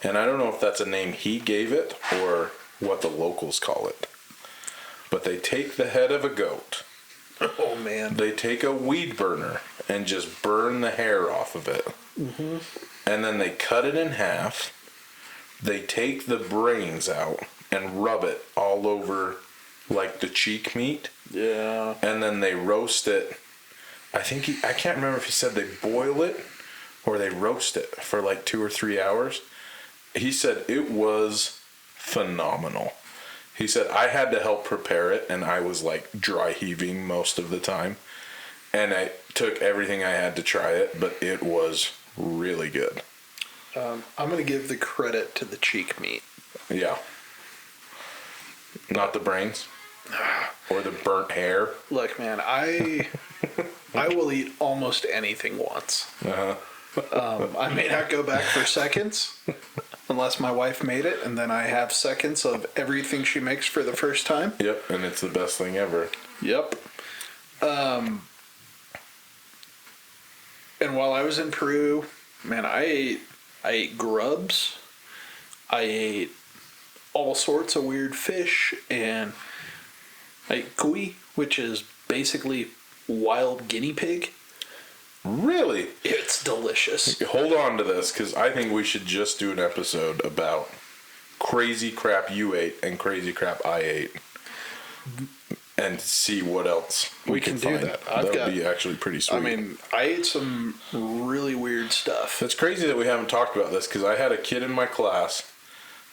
And I don't know if that's a name he gave it or what the locals call it. But they take the head of a goat. Oh, man. They take a weed burner and just burn the hair off of it. Mm-hmm. And then they cut it in half. They take the brains out and rub it all over, like the cheek meat. Yeah. And then they roast it. I can't remember if he said they boil it or they roast it for like 2 or 3 hours. He said it was phenomenal. He said, I had to help prepare it, and I was, like, dry heaving most of the time. And I took everything I had to try it, but it was really good. I'm going to give the credit to the cheek meat. Yeah. Not the brains? Or the burnt hair? Look, man, I will eat almost anything once. I may not go back for seconds. Unless my wife made it, and then I have seconds of everything she makes for the first time. Yep, and it's the best thing ever. Yep. And while I was in Peru, man, I ate grubs. I ate all sorts of weird fish, and I ate cuy, which is basically wild guinea pig. Really? It's delicious. Hold on to this, because I think we should just do an episode about crazy crap you ate and crazy crap I ate, and see what else we can do find. That would be actually pretty sweet. I mean, I ate some really weird stuff. It's crazy that we haven't talked about this, because I had a kid in my class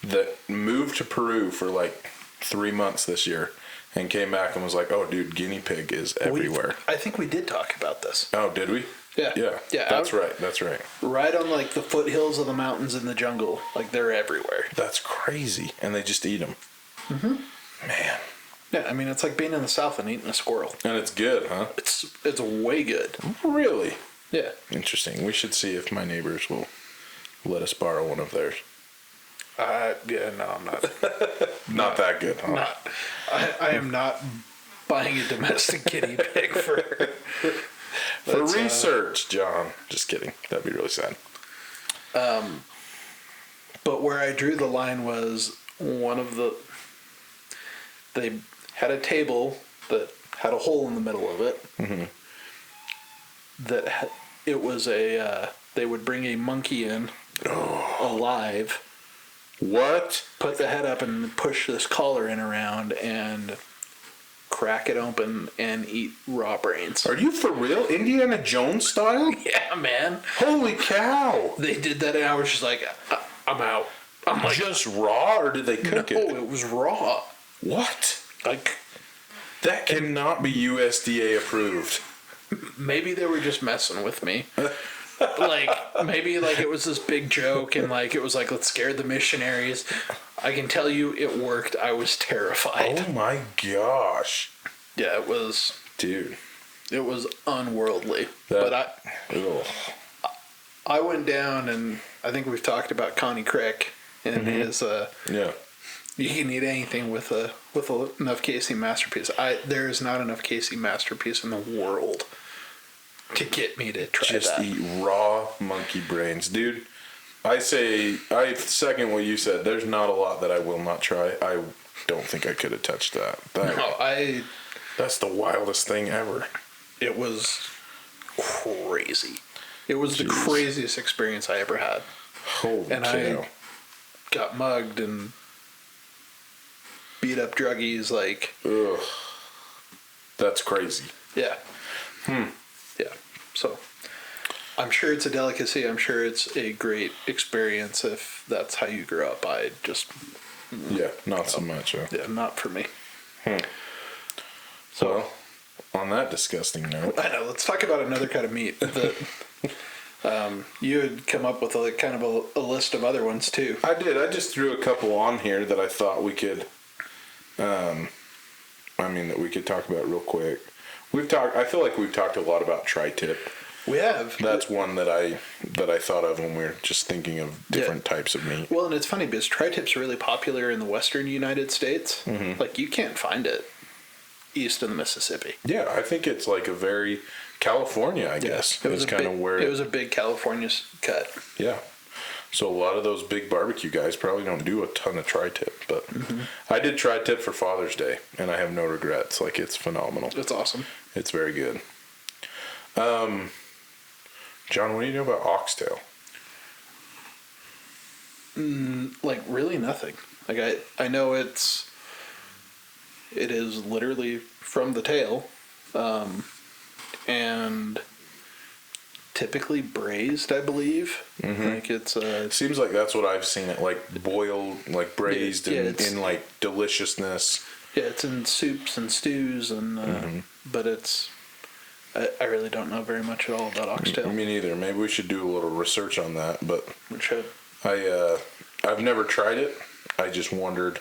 that moved to Peru for like 3 months this year. And came back and was like, "Oh, dude, guinea pig is everywhere." I think we did talk about this. Oh, did we? Yeah. Yeah. That's right. Right on like the foothills of the mountains in the jungle, like they're everywhere. That's crazy, and they just eat them. Mm-hmm. Man. Yeah, I mean it's like being in the South and eating a squirrel. And it's good, huh? It's way good. Really? Yeah. Interesting. We should see if my neighbors will let us borrow one of theirs. Yeah, no, I'm not. Not that good, huh? I am not buying a domestic guinea pig for research, John. Just kidding. That'd be really sad. But where I drew the line was they had a table that had a hole in the middle of it. Mm-hmm. It was they would bring a monkey in alive. What? Put the head up and push this collar in around and crack it open and eat raw brains. Are you for real? Indiana Jones style? Yeah, man. Holy cow. They did that and I was just like, I'm out. I'm like, just raw, or did they cook it? No, it was raw. What? Like, that cannot be USDA approved. Maybe they were just messing with me. Like, maybe like it was this big joke and like it was like, let's scare the missionaries. I can tell you it worked. I was terrified. Oh my gosh. Yeah, it was. Dude. It was unworldly. But I went down and I think we've talked about Connie Crick and his yeah. You can eat anything with enough Casey masterpiece. There is not enough Casey masterpiece in the world to get me to try just that. Just eat raw monkey brains, dude. I second what you said. There's not a lot that I will not try. I don't think I could have touched that. That's the wildest thing ever. It was crazy. It was the craziest experience I ever had. Holy cow. I got mugged and beat up druggies like. Ugh. That's crazy. Yeah. Yeah. So, I'm sure it's a delicacy. I'm sure it's a great experience if that's how you grew up. I just... Yeah, not so much. Huh? Yeah, not for me. So, well, on that disgusting note... I know, let's talk about another kind of meat that you had come up with a list of other ones too. I did. I just threw a couple on here that I thought we could... that we could talk about real quick. I feel like we've talked a lot about tri-tip. We have. That's one that I thought of when we were just thinking of different types of meat. Well, and it's funny because tri-tip's really popular in the western United States. Mm-hmm. Like, you can't find it east of the Mississippi. Yeah, I think it's like a very California, I guess. It was a big California cut. Yeah. So a lot of those big barbecue guys probably don't do a ton of tri-tip, but I did tri-tip for Father's Day, and I have no regrets. Like, it's phenomenal. It's awesome. It's very good. John, what do you know about oxtail? Like, really nothing. Like, I know it is literally from the tail, and typically braised, I believe. Mm-hmm. Like, it's seems like that's what I've seen it, like boiled, like braised, in like deliciousness. Yeah, it's in soups and stews, and but it's... I really don't know very much at all about oxtail. Me neither. Maybe we should do a little research on that. But we should. I've never tried it. I just wondered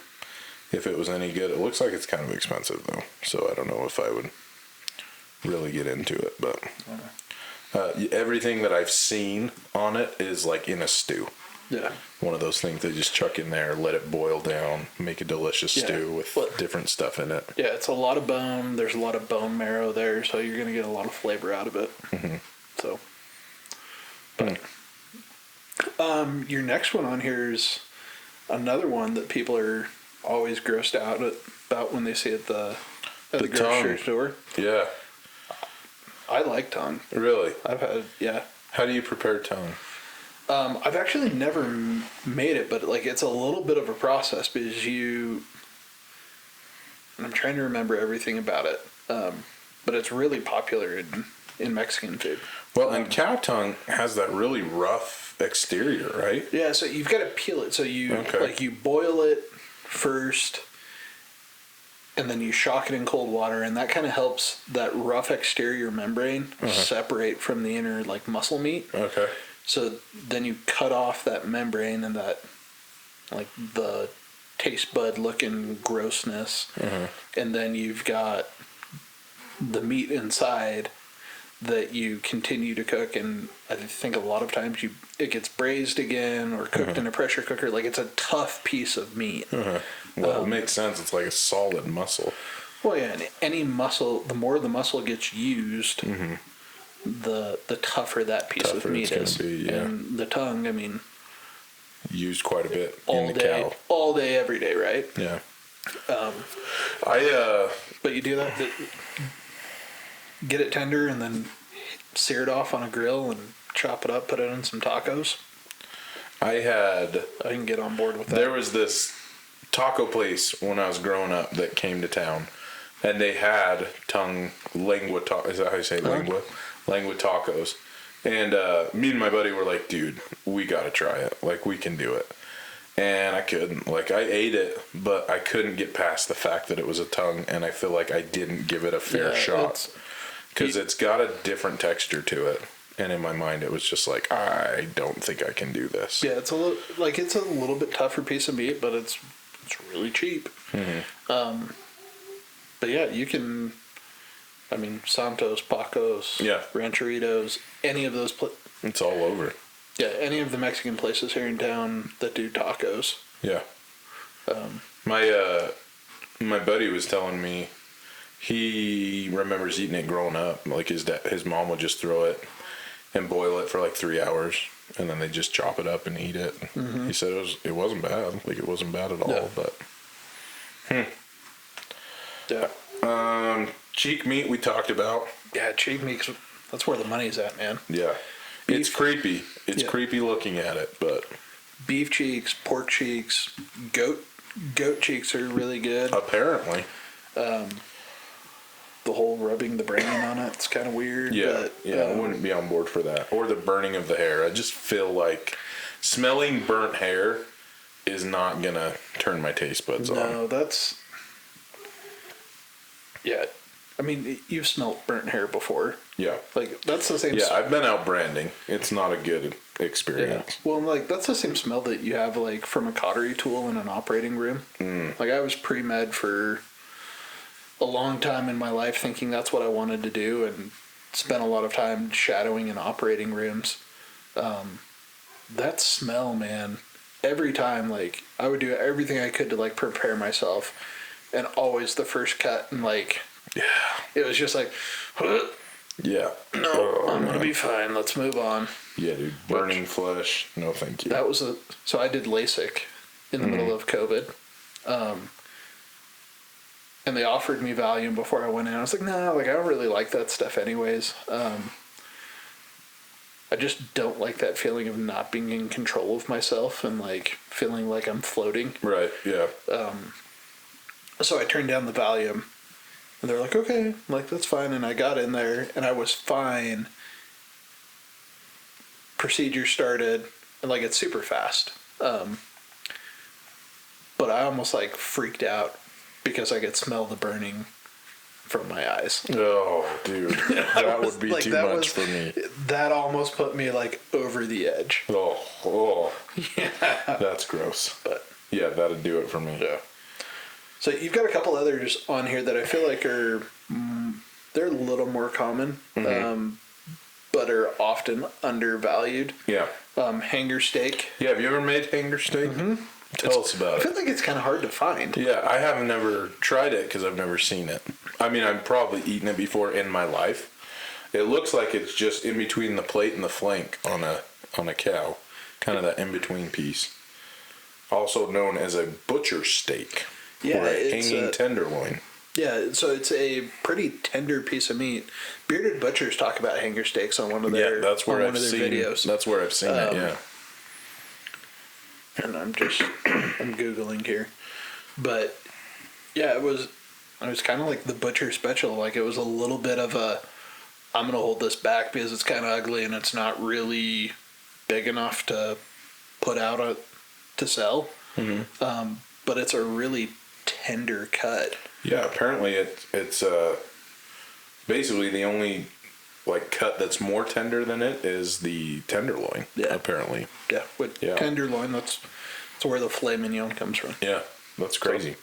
if it was any good. It looks like it's kind of expensive though, so I don't know if I would really get into it. But everything that I've seen on it is like in a stew. Yeah. One of those things they just chuck in there, let it boil down, make a delicious stew with different stuff in it. Yeah, it's a lot of bone. There's a lot of bone marrow there, so you're going to get a lot of flavor out of it. Mm-hmm. So, but your next one on here is another one that people are always grossed out about when they see it at the grocery store. Yeah. I like tongue. Really? I've had, yeah. How do you prepare tongue? I've actually never made it, but like it's a little bit of a process because and I'm trying to remember everything about it, but it's really popular in Mexican food. Well, and cow tongue has that really rough exterior, right? Yeah, so you've got to peel it. So you boil it first, and then you shock it in cold water, and that kind of helps that rough exterior membrane separate from the inner like muscle meat. Okay. So then you cut off that membrane and that, like, the taste bud looking grossness. Mm-hmm. And then you've got the meat inside that you continue to cook, and I think a lot of times it gets braised again or cooked in a pressure cooker. Like, it's a tough piece of meat. Well, it makes sense. It's like a solid muscle. Well, yeah, and any muscle, the more the muscle gets used, the tougher that piece of meat is. Be, yeah. And the tongue, I mean, used quite a bit all in the day, cow. all day, every day, right? Yeah. But you do that, get it tender, and then sear it off on a grill and chop it up, put it in some tacos. I can get on board with that. There was this taco place when I was growing up that came to town, and they had lengua tacos. Is that how you say lengua? Lengua tacos. And me and my buddy were like, dude, we got to try it. Like, we can do it. And I couldn't. Like, I ate it, but I couldn't get past the fact that it was a tongue, and I feel like I didn't give it a fair shot. Because it's got a different texture to it. And in my mind, it was just like, I don't think I can do this. Yeah, it's a little bit tougher piece of meat, but it's really cheap. But yeah, you can, I mean, Santos, Pacos, Rancheritos, any of those it's all over. Yeah, any of the Mexican places here in town that do tacos. Yeah. My buddy was telling me he remembers eating it growing up. Like, his mom would just throw it and boil it for like 3 hours, and then they just chop it up and eat it. He said it wasn't bad. Like, it wasn't bad at all. But yeah. Cheek meat we talked about. Yeah, cheek meat. That's where the money's at, man. Yeah. It's creepy. It's creepy looking at it, but beef cheeks, pork cheeks, goat cheeks are really good. Apparently. The whole rubbing the brain on it's kind of weird. Yeah, but, I wouldn't be on board for that. Or the burning of the hair. I just feel like smelling burnt hair is not gonna turn my taste buds on. No, that's... Yeah. I mean, you've smelled burnt hair before. Yeah. Like, that's the same... Yeah, I've been out branding. It's not a good experience. Yeah. Well, like, that's the same smell that you have, like, from a cautery tool in an operating room. Like, I was pre-med for a long time in my life thinking that's what I wanted to do, and spent a lot of time shadowing in operating rooms. That smell, man, every time, like, I would do everything I could to, like, prepare myself, and always the first cut, and, like, it was just like, yeah, no, I'm gonna be fine, let's move on. Yeah, dude, burning flesh, no thank you. That was so I did LASIK in the middle of COVID, and they offered me Valium before I went in. I was like, no, like, I don't really like that stuff anyways. I just don't like that feeling of not being in control of myself and, like, feeling like I'm floating. Right, yeah. So I turned down the Valium, and they're like, okay, like, that's fine. And I got in there, and I was fine. Procedure started, and, like, it's super fast. But I almost, like, freaked out because I could smell the burning from my eyes. Oh, dude. That would be like, too much for me. That almost put me, like, over the edge. Oh. Yeah. That's gross. But yeah, that'd do it for me. Yeah. So you've got a couple others on here that I feel like are, they're a little more common, but are often undervalued. Yeah. Hanger steak. Yeah, have you ever made hanger steak? Tell us about it. I feel like it's kind of hard to find. Yeah, I have never tried it because I've never seen it. I mean, I've probably eaten it before in my life. It looks like it's just in between the plate and the flank on a cow, kind of that in-between piece. Also known as a butcher steak. Yeah, or a hanging tenderloin. Yeah, so it's a pretty tender piece of meat. Bearded Butchers talk about hanger steaks on one of their videos. That's where I've seen it. Yeah. And I'm Googling here. But yeah, it was kind of like the butcher special. Like, it was a little bit of a, I'm going to hold this back because it's kind of ugly and it's not really big enough to put out to sell. But it's a really tender cut. Yeah, apparently it's basically the only, like, cut that's more tender than it is the tenderloin. Yeah, apparently. Yeah, with tenderloin, that's where the filet mignon comes from. Yeah, that's crazy.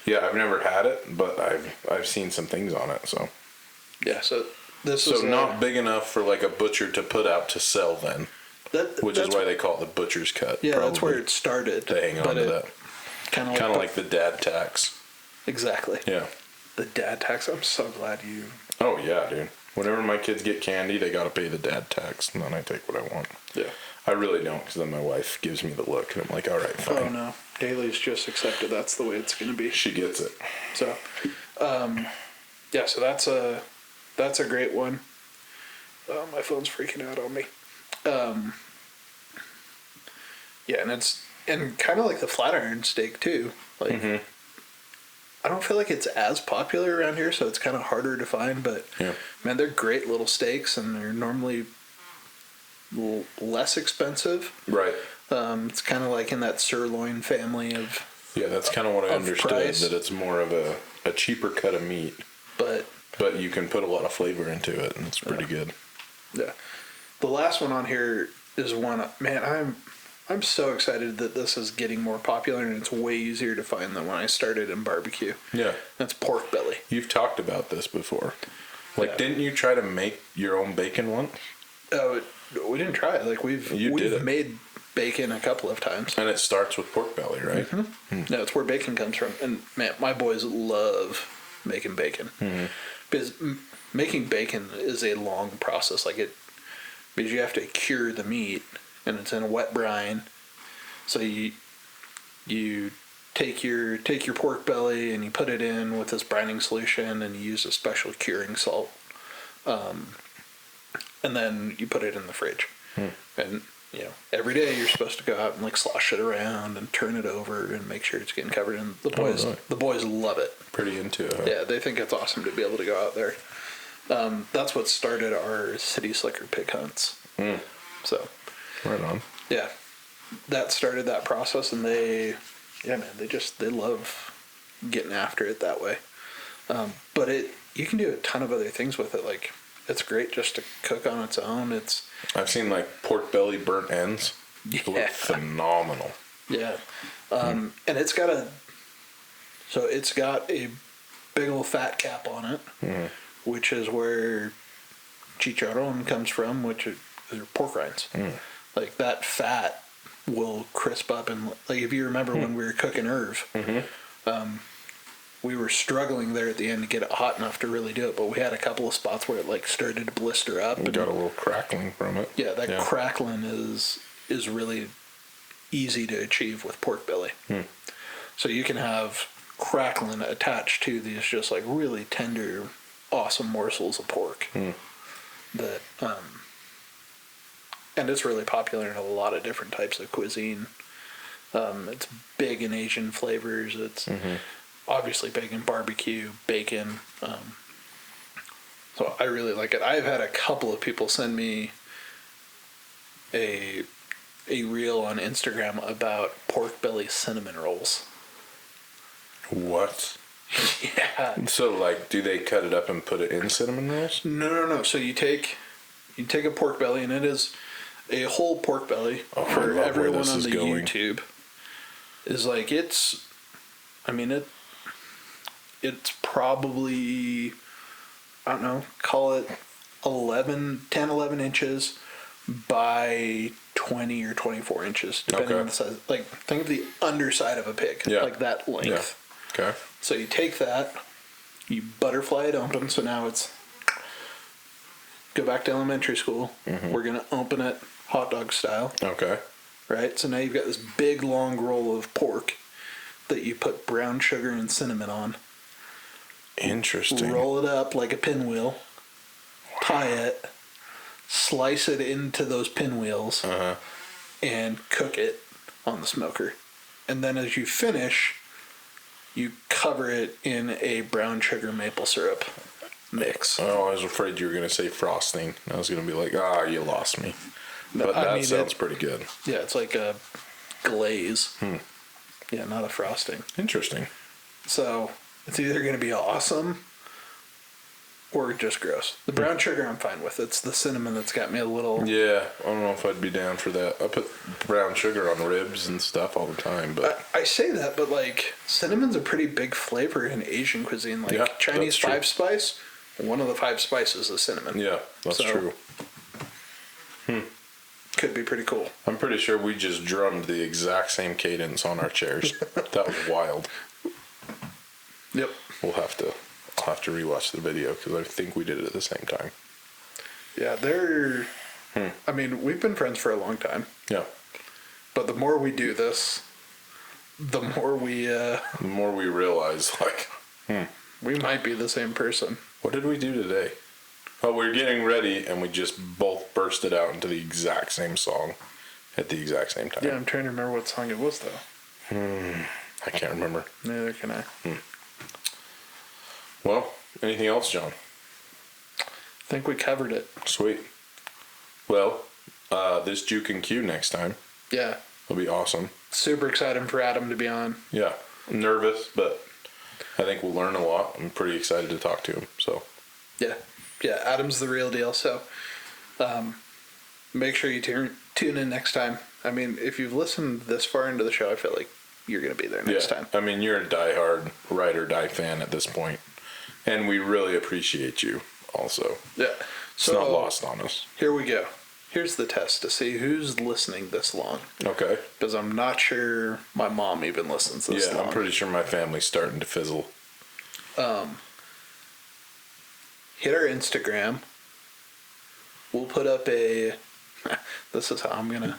Yeah, I've never had it, but I've seen some things on it. So yeah, so This So is not big enough for like a butcher to put out to sell then, which is why they call it the butcher's cut. Yeah, probably, that's where it started. to hang on to that. Kind Kind of like the dad tax. Exactly. Yeah. The dad tax. I'm so glad you. Oh yeah, dude. Whenever my kids get candy, they gotta pay the dad tax, and then I take what I want. Yeah. I really don't, because then my wife gives me the look, and I'm like, all right, fine. Oh no, Haley's just accepted. That's the way it's gonna be. She gets it. So, yeah. So that's a great one. My phone's freaking out on me. Yeah, and kind of like the flat iron steak too. Like, I don't feel like it's as popular around here, so it's kind of harder to find. But man, they're great little steaks, and they're normally less expensive. Right. It's kind of like in that sirloin family of. Yeah, that's kind of what I understood. Price. That it's more of a cheaper cut of meat, but you can put a lot of flavor into it, and it's pretty good. Yeah. The last one on here is one. Man, I'm so excited that this is getting more popular, and it's way easier to find than when I started in barbecue. Yeah. That's pork belly. You've talked about this before. Like, didn't you try to make your own bacon once? Oh, we didn't try it. Like we've made bacon a couple of times. And it starts with pork belly, right? No, it's where bacon comes from. And man, my boys love making bacon because making bacon is a long process. Because you have to cure the meat, and it's in a wet brine. So you take your pork belly and you put it in with this brining solution, and you use a special curing salt. And then you put it in the fridge. And every day you're supposed to go out and like slosh it around and turn it over and make sure it's getting covered. And the boys love it. Pretty into it. Huh? Yeah, they think it's awesome to be able to go out there. That's what started our city slicker pig hunts. So, right on. Yeah, that started that process, and they love getting after it that way. But you can do a ton of other things with it. Like, it's great just to cook on its own. I've seen like pork belly burnt ends. Yeah. They look phenomenal. Yeah, and it's got a big old fat cap on it, which is where chicharron comes from, which are pork rinds. Like, that fat will crisp up, and like, if you remember when we were cooking Irv, we were struggling there at the end to get it hot enough to really do it, but we had a couple of spots where it like started to blister up. We got a little crackling from it. Yeah, that crackling is really easy to achieve with pork belly. So you can have crackling attached to these just like really tender, awesome morsels of pork. That and it's really popular in a lot of different types of cuisine. It's big in Asian flavors. It's obviously big in barbecue, bacon. So I really like it. I've had a couple of people send me a reel on Instagram about pork belly cinnamon rolls. What? Yeah. So, like, do they cut it up and put it in cinnamon rolls? No. So you take a pork belly, and it is a whole pork belly for everyone on the YouTube. Is like it's probably, I don't know, call it 10-11 inches by 20 or 24 inches, depending on the size. Like, think of the underside of a pig, like that length. Yeah. Okay. So you take that, you butterfly it open. So now it's, go back to elementary school. We're going to open it hot dog style. Okay. Right? So now you've got this big long roll of pork that you put brown sugar and cinnamon on. Interesting. Roll it up like a pinwheel. Tie it. Slice it into those pinwheels. And cook it on the smoker. And then as you finish, you cover it in a brown sugar maple syrup mix. Oh, I was afraid you were going to say frosting. I was going to be like, you lost me. But that sounds pretty good. Yeah, it's like a glaze. Yeah, not a frosting. Interesting. So it's either going to be awesome or just gross. The brown sugar I'm fine with. It's the cinnamon that's got me a little... Yeah, I don't know if I'd be down for that. I put brown sugar on ribs and stuff all the time, but... I say that, but like, cinnamon's a pretty big flavor in Asian cuisine. Like, Chinese five spice, one of the 5 spices is cinnamon. Yeah, that's true. Could be pretty cool. I'm pretty sure we just drummed the exact same cadence on our chairs. That was wild. Yep. I'll have to rewatch the video because I think we did it at the same time. Yeah, I mean, we've been friends for a long time. Yeah. But the more we do this, the more we realize, like, we might be the same person. What did we do today? Oh, we were getting ready, and we just both bursted out into the exact same song at the exact same time. Yeah, I'm trying to remember what song it was, though. I can't remember. Neither can I. Well, anything else, John? I think we covered it. Sweet. Well, this Juke and Q next time. Yeah. It'll be awesome. Super excited for Adam to be on. Yeah. I'm nervous, but I think we'll learn a lot. I'm pretty excited to talk to him, so. Yeah. Yeah, Adam's the real deal, so make sure you tune in next time. I mean, if you've listened this far into the show, I feel like you're going to be there next time. I mean, you're a diehard ride or die fan at this point, and we really appreciate you also. Yeah. It's not lost on us. Here we go. Here's the test to see who's listening this long. Okay. Because I'm not sure my mom even listens this long. Yeah, I'm pretty sure my family's starting to fizzle. Hit our Instagram. We'll put up a. This is how I'm gonna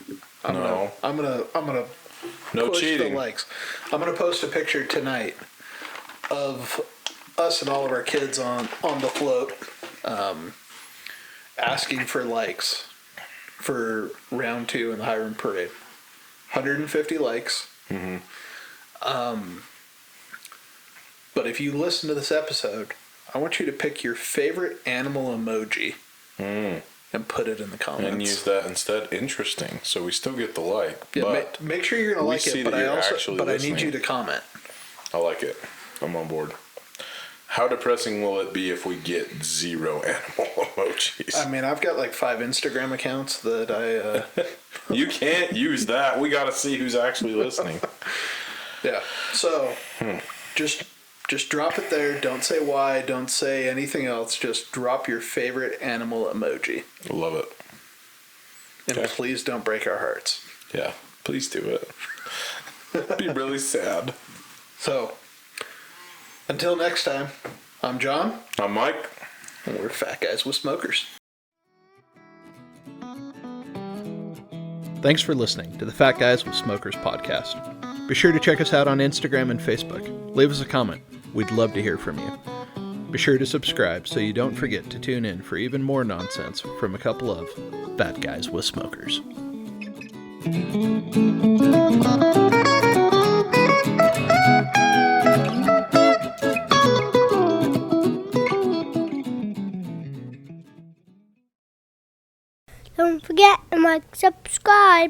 no push cheating. the likes. I'm gonna post a picture tonight of us and all of our kids on the float, asking for likes for round 2 in the Hiram Parade. 150 likes. Mm-hmm. But if you listen to this episode, I want you to pick your favorite animal emoji and put it in the comments. And use that instead. Interesting. So we still get the like. Yeah, but make sure you're gonna like it. But I need you to comment. I like it. I'm on board. How depressing will it be if we get 0 animal emojis? I mean, I've got like 5 Instagram accounts that I. You can't use that. We got to see who's actually listening. Yeah. So, just drop it there. Don't say why. Don't say anything else. Just drop your favorite animal emoji. Love it. And please don't break our hearts. Yeah. Please do it. It'd be really sad. So, until next time, I'm John. I'm Mike. And we're Fat Guys with Smokers. Thanks for listening to the Fat Guys with Smokers podcast. Be sure to check us out on Instagram and Facebook. Leave us a comment. We'd love to hear from you. Be sure to subscribe so you don't forget to tune in for even more nonsense from a couple of Fat Guys with Smokers. Don't forget to like, subscribe.